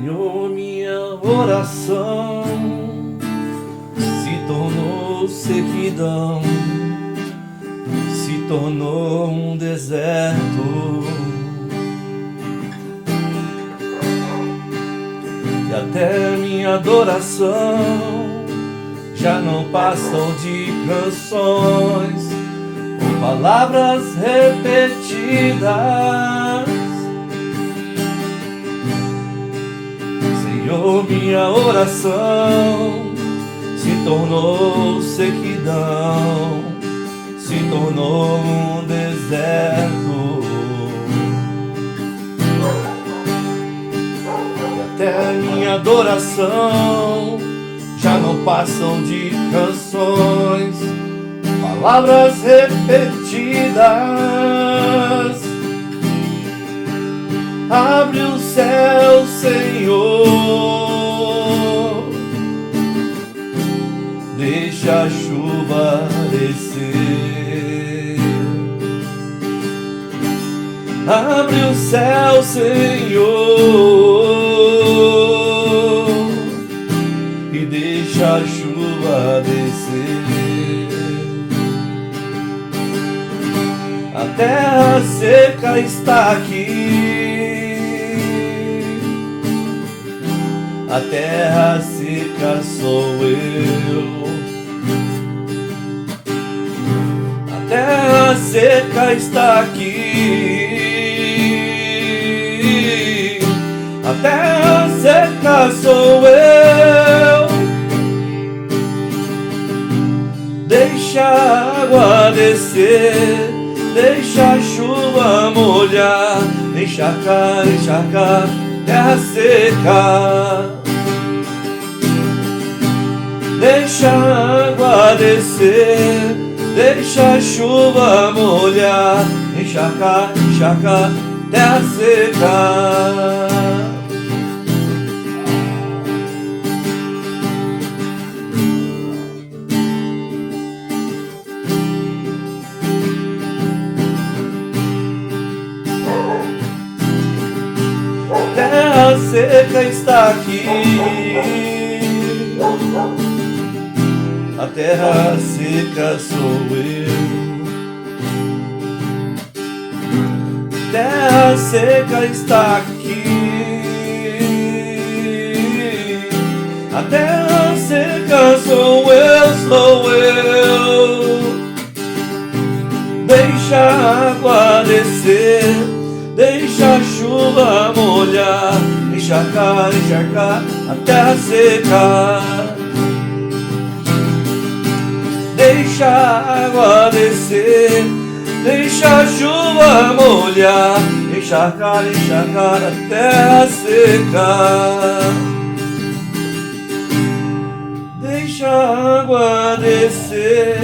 Senhor, minha oração se tornou sequidão, se tornou um deserto, e até minha adoração já não passam de canções ou palavras repetidas. Senhor, minha oração se tornou sequidão, se tornou um deserto, e até minha adoração já não passam de canções, palavras repetidas. Abre o céu, Senhor, deixa a chuva descer. Abre o céu, Senhor, e deixa a chuva descer. A terra seca está aqui, a terra seca sou eu. A terra seca está aqui, a terra seca sou eu. Deixa a água descer, deixa a chuva molhar, encharcar, encharcar terra seca. Deixa a água descer, deixa a chuva molhar, encharcar, encharcar terra seca. Terra seca está aqui, a terra seca sou eu. Terra seca está aqui, a terra seca sou eu, sou eu. Deixa a água descer, deixa a chuva molhar, encharcar, encharcar a terra seca. Deixa a água descer, deixa a chuva molhar, encharcar, encharcar a terra seca. Deixa a água descer,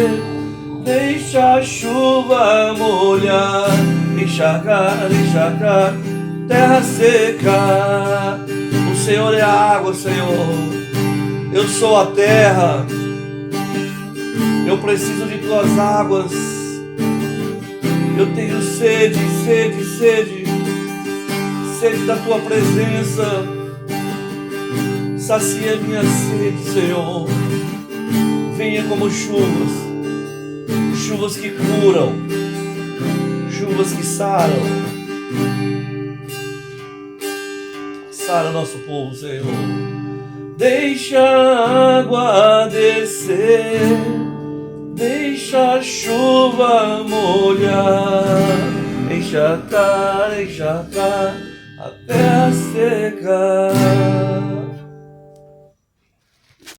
deixa a chuva molhar, encharcar, encharcar terra seca. O Senhor é a água, Senhor. Eu sou a terra. Eu preciso de tuas águas. Eu tenho sede, sede, sede. Sede da tua presença. Sacia minha sede, Senhor. Venha como chuvas, chuvas que curam, chuvas que saram. Sara nosso povo, Senhor. Deixa a água descer, deixa a chuva molhar, encharcar, encharcar a terra seca.